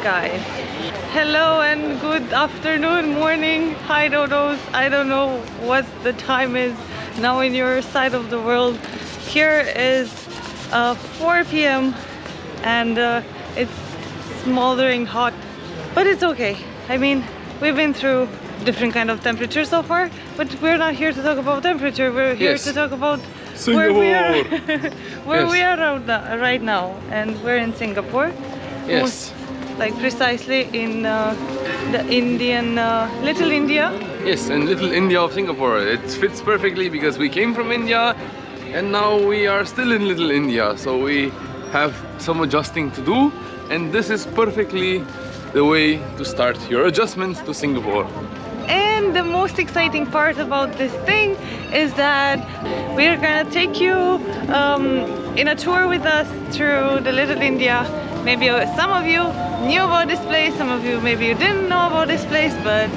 guys. Hello and good afternoon, morning. Hi Dodos. I don't know what the time is now in your side of the world. Here is 4 p.m. and it's smoldering hot, but it's okay. I mean, we've been through different kind of temperature so far, but we're not here to talk about temperature. We're here to talk about Singapore. where we are right now, and we're in Singapore. Yes. Like precisely in the Indian, Little India. Yes, and Little India of Singapore. It fits perfectly because we came from India and now we are still in Little India. So we have some adjusting to do, and this is perfectly the way to start your adjustments to Singapore. And the most exciting part about this thing is that we're gonna take you in a tour with us through the Little India. Maybe some of you knew about this place, some of you maybe you didn't know about this place, but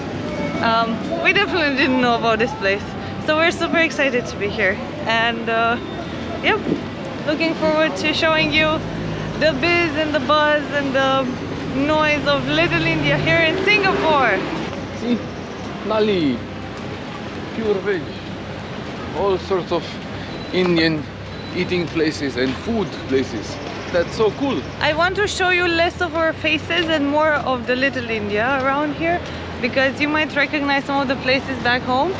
we definitely didn't know about this place. So we're super excited to be here, and yep, looking forward to showing you the biz and the buzz and the noise of Little India here in Singapore. See? Nali, pure veg, all sorts of Indian eating places and food places. That's so cool. I want to show you less of our faces and more of the Little India around here, because you might recognize some of the places back home.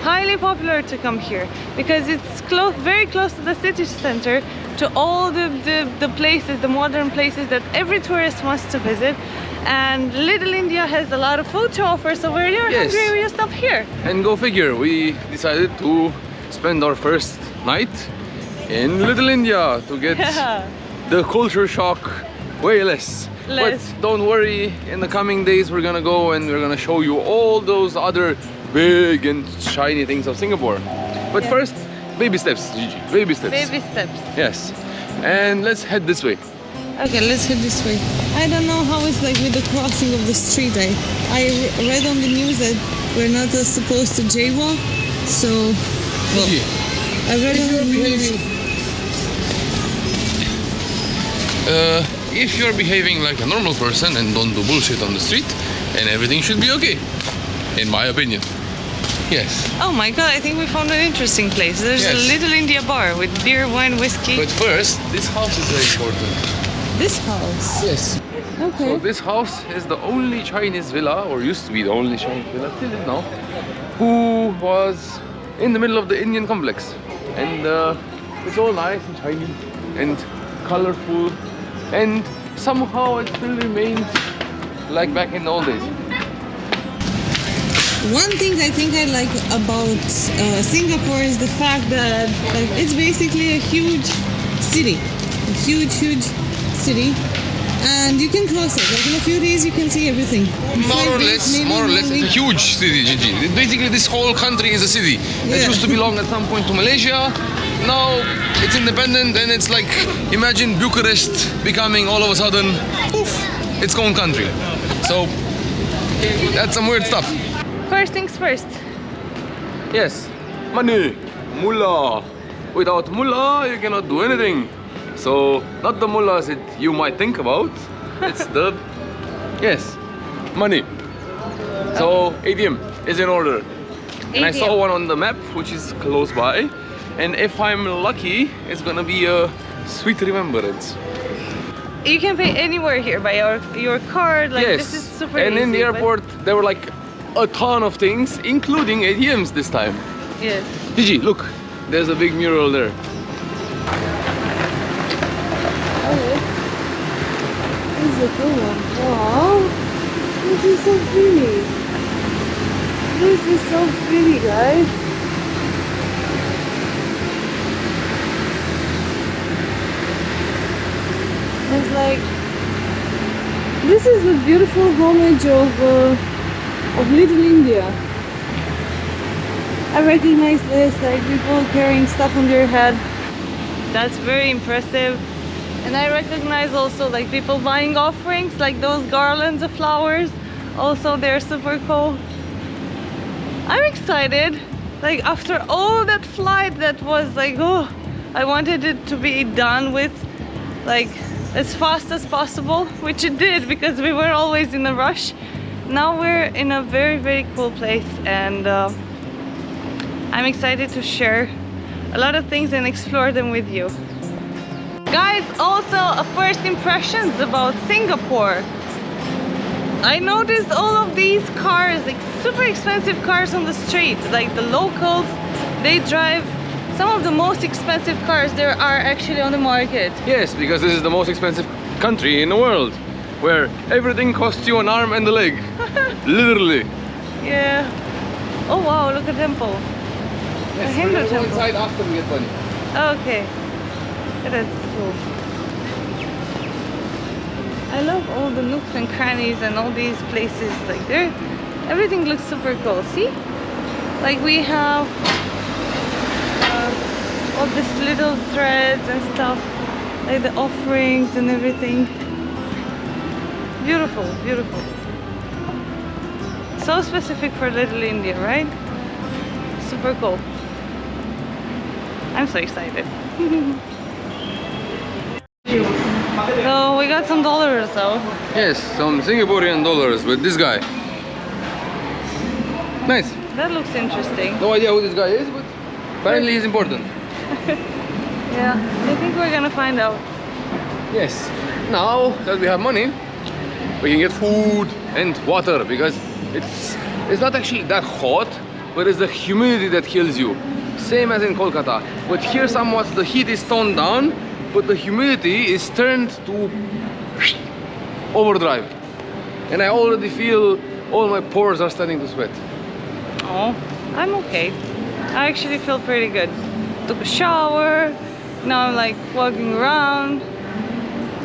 Highly popular to come here because it's close, very close to the city center, to all the places, the modern places that every tourist wants to visit. And Little India has a lot of food to offer, so when you're hungry, we stop here. And go figure, we decided to spend our first night in Little India to get the culture shock way less. But don't worry, in the coming days we're gonna go and we're gonna show you all those other big and shiny things of Singapore. But first, baby steps, Gigi, baby steps. Baby steps. Yes. And let's head this way. Okay, let's head this way. I don't know how it's like with the crossing of the street. I read on the news that we're not supposed to jaywalk, so well, I read on the news. If you're behaving like a normal person and don't do bullshit on the street, then everything should be okay, in my opinion. Yes. Oh my god, I think we found an interesting place. There's a Little India bar with beer, wine, whiskey. But first, this house is very important. This house? Yes. Okay. So this house is the only Chinese villa, or used to be the only Chinese villa, till now, who was in the middle of the Indian complex. And it's all nice and shiny and colorful, and somehow it still remains like back in the old days. One thing I think I like about Singapore is the fact that like it's basically a huge city, a huge city, and you can cross it. Like in a few days, you can see everything. More or less, it's a huge city, Gigi. Basically, this whole country is a city. It used to belong at some point to Malaysia. Now it's independent, and it's like, imagine Bucharest becoming all of a sudden, poof, its own country. So that's some weird stuff. First things first. Yes, money, mullah. Without mullah, you cannot do anything. So, not the mullahs that you might think about, it's the, yes, money. So, ATM is in order. And I saw one on the map, which is close by. And if I'm lucky, it's gonna be a sweet remembrance. You can pay anywhere here by your card, like this is super easy. And in the airport, there were like a ton of things, including ATMs this time. Yes. Gigi, look, there's a big mural there. This is a cool one. Wow, this is so pretty. This is so pretty, guys. It's like, this is the beautiful homage of Little India. I recognize this, like people carrying stuff on their head. That's very impressive. And I recognize also like people buying offerings, like those garlands of flowers. Also, they're super cool. I'm excited. Like after all that flight that was like, oh, I wanted it to be done with. like as fast as possible, which it did because we were always in a rush. Now we're in a very, very cool place, and I'm excited to share a lot of things and explore them with you. Guys, also first impressions about Singapore. I noticed all of these cars, like super expensive cars on the street, like the locals, they drive some of the most expensive cars there are actually on the market. Yes, because this is the most expensive country in the world, where everything costs you an arm and a leg. Literally. Yeah. Oh wow, look at the temple. Yes, a Hindu we're gonna go temple. inside after we get money. Okay. That's cool. I love all the nooks and crannies and all these places. Like everything looks super cool. See? Like we have all these little threads and stuff, like the offerings and everything. Beautiful, beautiful. So specific for Little India, right? Super cool. I'm so excited. So we got some dollars though. Yes, some Singaporean dollars with this guy. Nice. That looks interesting. No idea who this guy is, but apparently he's important. Yeah, I think we're gonna find out. Yes. Now that we have money, we can get food and water, because it's not actually that hot, but it's the humidity that kills you. Same as in Kolkata. But here somewhat the heat is toned down, but the humidity is turned to overdrive. And I already feel all my pores are starting to sweat. Oh, I'm okay. I actually feel pretty good. Took a shower. Now I'm like walking around.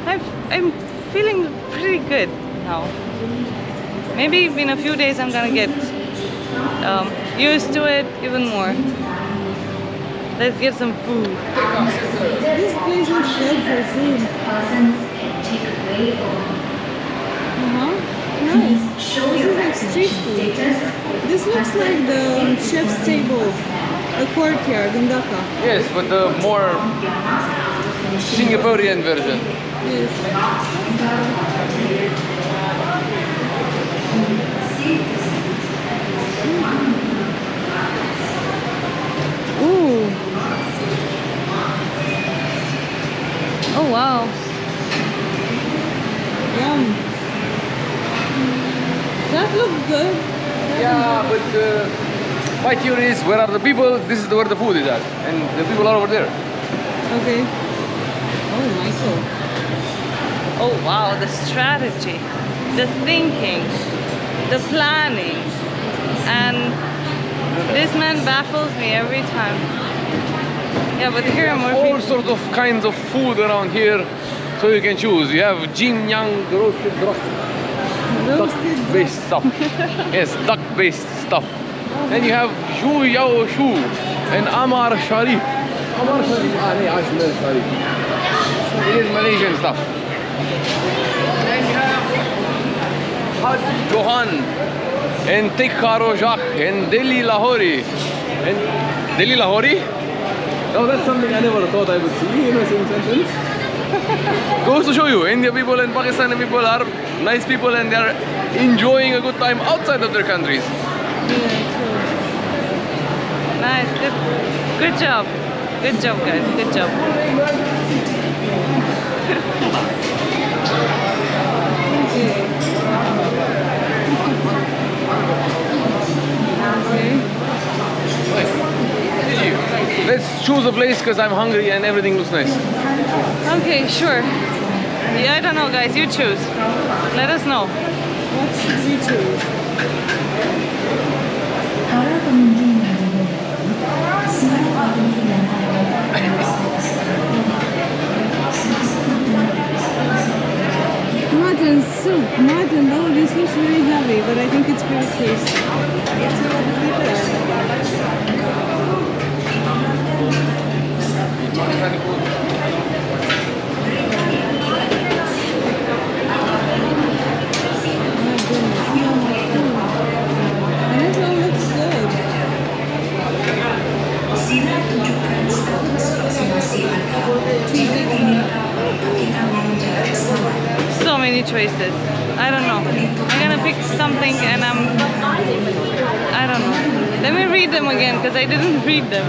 I'm feeling pretty good now. Maybe in a few days I'm gonna get used to it even more. Let's get some food. This place looks good for food. Nice. This is like street food. This looks like the chef's table, a courtyard in Dhaka. Yes, but the more Singaporean version. Yes. Ooh. Oh wow. Yum. That looks good. Yeah, but my theory is, where are the people? This is where the food is at, and the people are over there. Okay. Oh, Michael. Oh wow, the strategy, the thinking, the planning, and this man baffles me every time. Yeah, but here are more All people. sorts of kinds of food around here, so you can choose. You have jin yang roasted duck-based stuff. Yes, duck-based stuff. Then you have shu yao shu and amar sharif. Amar sharif. Sharif. It is Malaysian stuff. Then you have Haj Johan and Tikka Rojak and Delhi Lahori. And Delhi Lahori? Oh, that's something I never thought I would see in a same sentence. Goes to show you, India people and Pakistani people are nice people, and they are enjoying a good time outside of their countries. Nice, good job. Good job, guys. Good job. Let's choose a place because I'm hungry and everything looks nice. Okay, sure. Yeah, I don't know, guys. You choose. Let us know. What should we choose? Mutton soup. Mutton. Oh, this looks really heavy, but I think it's pretty tasty. Let's see what the people are. And this one looks good. many choices. I don't know. I'm gonna pick something and I don't know. Let me read them again because I didn't read them.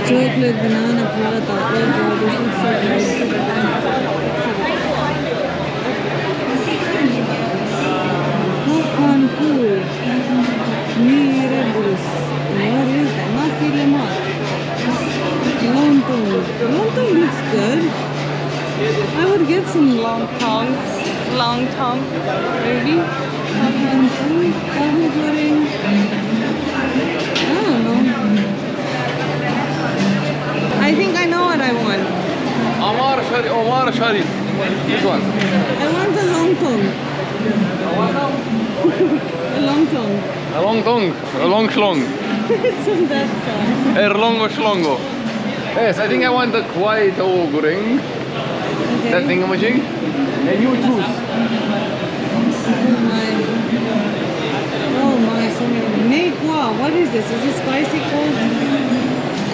Chocolate, banana, prata. Oh god, this looks so good. Popcorn food. Mirabus. What is that? Nasi lemak. Lontong. Lontong looks good. I would get some Long tongue, maybe. popcorn food. Tahu goreng. I don't know. I think I know what I want. Omar Shari. This one. I want a lontong. A lontong. A long tongue. A long schlong. It's on that side. Erlongo schlongo. Yes, I think I want the Kwai Tao Goreng. That Okay. thingamajig. And you choose. Oh my, so many. Meikwa, what is this? Is it spicy cold?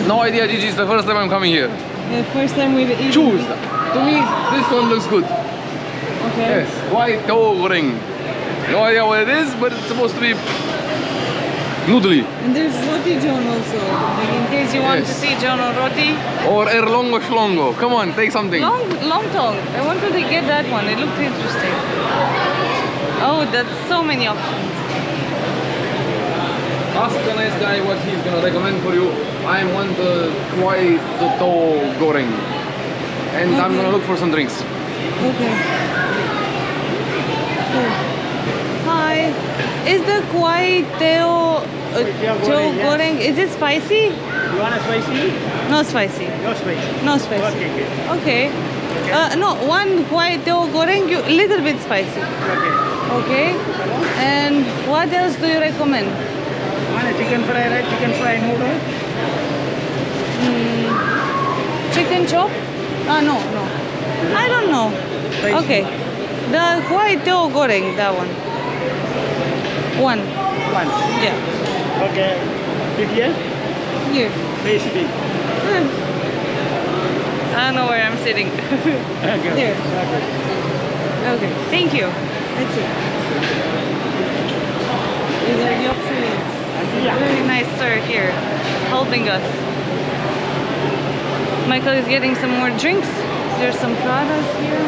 No idea, Gigi. It's the first time I'm coming here. The first time we've eaten. Choose. To me, this one looks good. Okay. Yes, Kwai Tao Goreng. No idea what it is, but it's supposed to be noodly. And there's roti john also. Like in case you want to Yes. see John or Roti. Or Erlongo schlongo. Come on, take something. Long tongue. I wanted to get that one. It looked interesting. Oh, that's so many options. Ask the nice guy what he's gonna recommend for you. I want the Kwai Tao Goreng. And I'm Okay. gonna look for some drinks. Okay. Cool. Hi. Is the Kwai Teo Goreng, is it spicy? You want a spicy? No spicy. No spicy. No spicy. Okay, good. Okay. No, one Kwai Teo Goreng, little bit spicy. Okay. Okay. And what else do you recommend? Want a chicken fry, right? Chicken fry noodle? Chicken chop? No. I don't know. Spicy. Okay. The Kwai Teo Goreng, that one. One. One. Yeah. Okay. Big here? Here. Face big. I don't know where I'm sitting. Okay. There. Okay. Okay. Thank you. That's it. These are the options. Yeah. Very nice sir here, helping us. Michael is getting some more drinks. There's some Pradas here.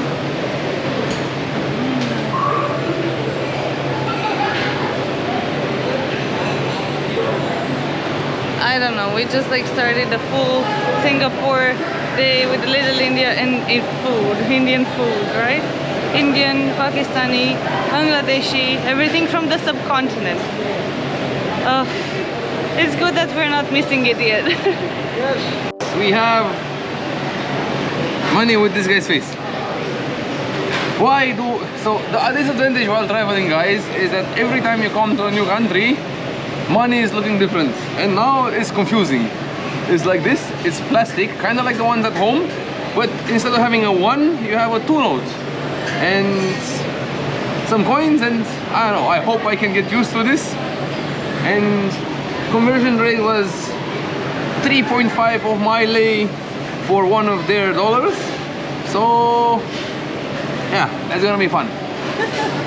I don't know, we just like started the full Singapore day with Little India and Indian food, right? Indian, Pakistani, Bangladeshi, everything from the subcontinent. It's good that we're not missing it yet. We have money with this guy's face. So the disadvantage while traveling, guys, is that every time you come to a new country, money is looking different, and now it's confusing. It's like this, it's plastic, kind of like the ones at home, but instead of having a 1, you have a 2 note and some coins, and I don't know, I hope I can get used to this. And conversion rate was 3.5 of Malay for one of their dollars, so yeah, that's gonna be fun.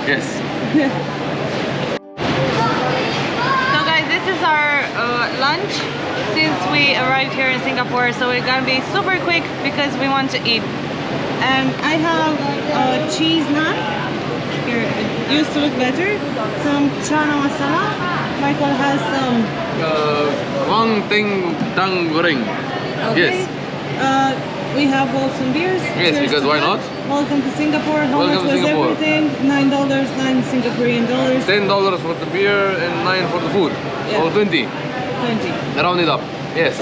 Yes. So guys, this is our lunch since we arrived here in Singapore, so we're gonna be super quick because we want to eat. And I have a cheese naan. Here, it used to look better. Some chana masala. Michael has some. Wang Ting Tang Goreng. Okay. Yes. We have both some beers. Yes, Cheers because to why that. not? Welcome to Singapore. How Welcome much to was Singapore. everything? $9, 9 Singaporean dollars. $10 for the beer and 9 for the food. Yeah. Or 20. 20. Round it up. Yes.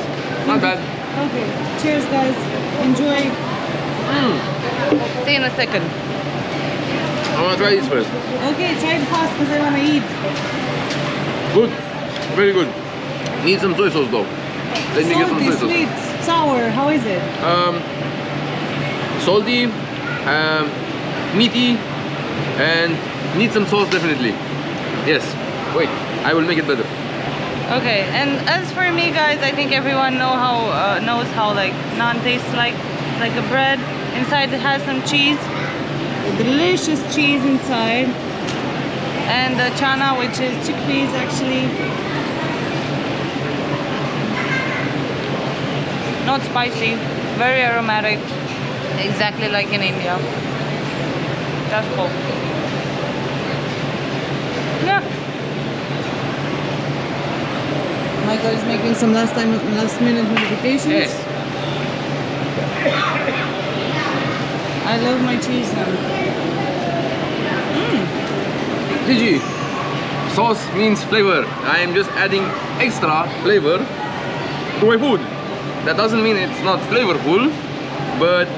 Not bad. Okay. Cheers, guys. Enjoy. See you in a second. I want to try this first. Okay, try it fast because I want to eat. Good. Very good. Need some soy sauce though. Let me get some soy Salty, sauce. sweet, sour. How is it? Salty, meaty, and need some sauce definitely. Yes. Wait, I will make it better. Okay, and as for me, guys, I think everyone knows how like naan tastes like. It's like a bread. Inside it has some cheese, delicious cheese inside, and the chana, which is chickpeas actually. Not spicy, very aromatic, exactly like in India. That's cool. Yeah. Michael is making some last minute modifications. Yes. I love my cheese now. Gigi, sauce means flavor. I am just adding extra flavor to my food. That doesn't mean it's not flavorful, but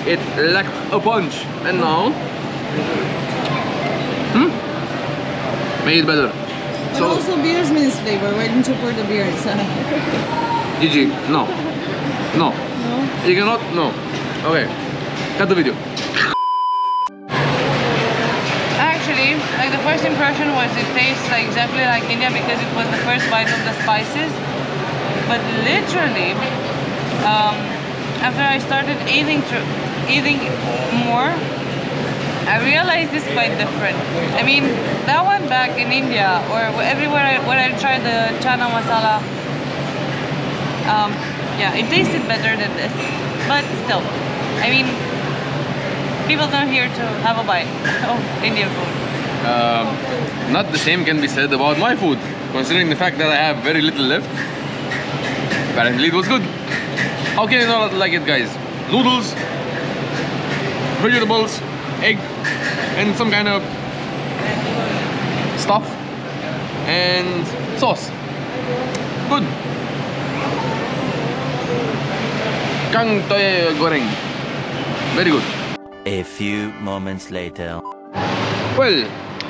it lacked a punch. And now, made it better. But also beers means flavor. Why didn't you pour the beer inside? Gigi, no. No. No? You cannot? No. Okay. Cut the video. Actually, like the first impression was it tastes like exactly like India because it was the first bite of the spices. But literally, after I started eating more, I realized it's quite different. I mean, that one back in India or everywhere when I tried the chana masala, yeah, it tasted better than this. But still, I mean, people come here to have a bite of Indian food. Not the same can be said about my food, considering the fact that I have very little left. Apparently it was good. How can you not like it, guys? Noodles, vegetables, egg, and some kind of stuff, and sauce. Good. Kang toy goreng. Very good. A few moments later. Well,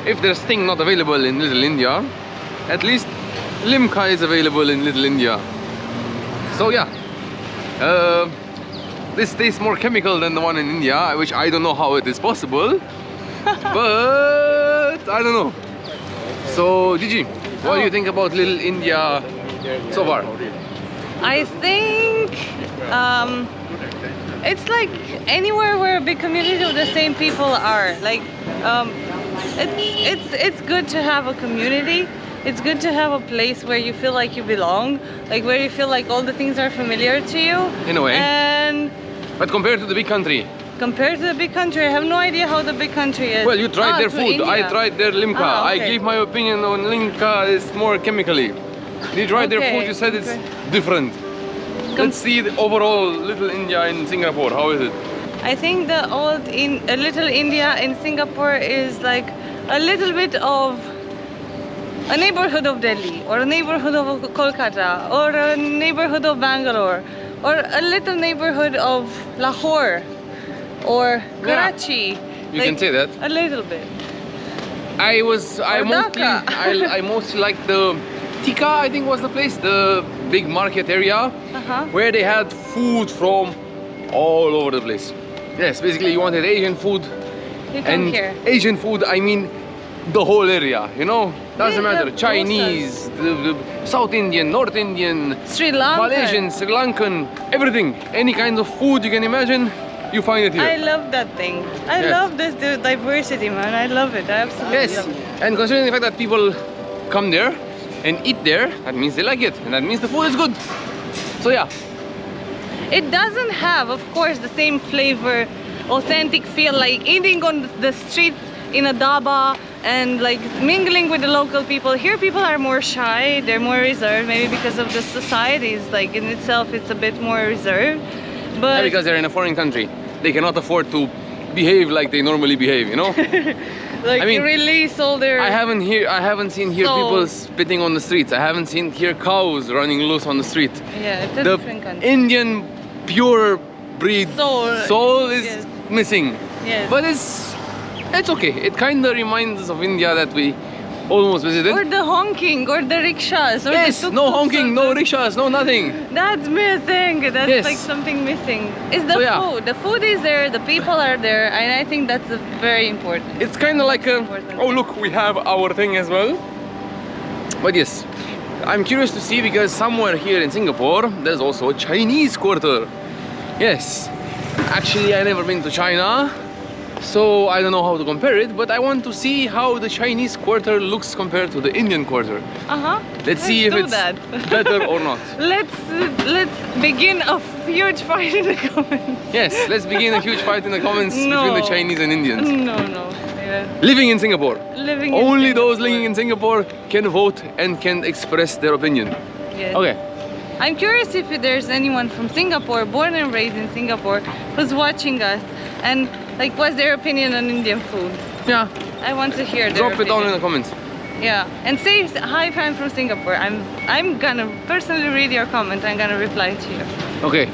if there's thing not available in Little India, at least limca is available in Little India. So yeah, this tastes more chemical than the one in India, which I don't know how it is possible, but I don't know. So Gigi, what do you think about Little India so far? I think it's like anywhere where a big community of the same people are. Like it's good to have a community. It's good to have a place where you feel like you belong, like where you feel like all the things are familiar to you. In a way. And But compared to the big country. compared to the big country, I have no idea how the big country is. Well, you tried their to food. I India. tried their limca. Ah, I okay. gave my opinion on limca is more chemically. You tried their Okay, food. You said it's okay. different. Let's see the overall Little India in Singapore. How is it? I think the Little India in Singapore is like a little bit of a neighborhood of Delhi, or a neighborhood of Kolkata, or a neighborhood of Bangalore, or a little neighborhood of Lahore, or Karachi. You can say that. A little bit. I Or mostly Dhaka. I mostly like the Tikka, I think was the place, the big market area where they had food from all over the place. Yes, basically you wanted Asian food, You come and here. Asian food I mean the whole area, you know, doesn't Yeah, matter. of Chinese, the South Indian, North Indian, Sri Lanka. Malaysian, Sri Lankan, everything, any kind of food you can imagine, you find it here. I love that thing. I Yes. love this diversity, man. I love it. I absolutely Yes, love it. and considering the fact that people come there and eat there, that means they like it, and that means the food is good. So yeah, It doesn't have, of course, the same flavor, authentic feel like eating on the street in a dhaba and like mingling with the local people. Here people are more shy, they're more reserved, maybe because of the societies, like in itself it's a bit more reserved. But because they're in a foreign country, they cannot afford to behave like they normally behave, you know? like I mean, release all their I haven't seen here So- people spitting on the streets. I haven't seen here cows running loose on the street. yeah, it's a The different country. Indian pure breed Soul, is yes. missing. Yes. But it's okay. It kind of reminds us of India that we almost visited. Or the honking, or the rickshaws, or Yes, the no tuk-tuks, honking, or no the- rickshaws, no nothing. That's missing. That's Yes. like something missing. It's the So, yeah. food. The food is there. The people are there, and I think that's very important. It's kind of like a, Important. oh look, we have our thing as well. But yes, I'm curious to see because somewhere here in Singapore there's also a Chinese quarter. Yes. Actually, I never been to China, so I don't know how to compare it, but I want to see how the Chinese quarter looks compared to the Indian quarter. Let's see if it's better or not. Let's begin a huge fight in the comments. Yes, let's begin a huge fight in the comments between the Chinese and Indians. No. Yeah. Living in Singapore. Only those living in Singapore can vote and can express their opinion. Yes. Okay. I'm curious if there's anyone from Singapore, born and raised in Singapore, who's watching us, and like, what's their opinion on Indian food? Yeah. I want to hear their Drop opinion. it down in the comments. Yeah, and say hi if I'm from Singapore. I'm gonna personally read your comment. I'm gonna reply to you. Okay.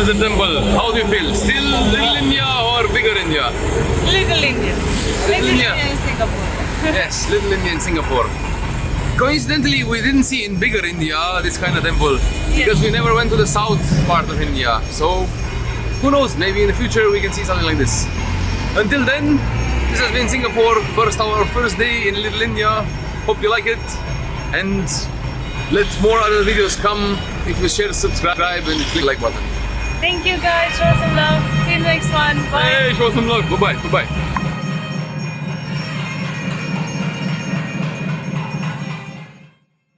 to the temple. How do you feel? Still Little India or bigger India? Little India. Little India. India in Singapore. Yes, Little India in Singapore. Coincidentally, we didn't see in bigger India this kind of temple because we never went to the south part of India. So who knows, maybe in the future we can see something like this. Until then, this has been Singapore, our first day in Little India. Hope you like it, and let more other videos come if you share, subscribe and click like button. Thank you guys, show some love. See you in the next one. Bye. Hey, show some love. Bye-bye. Bye-bye.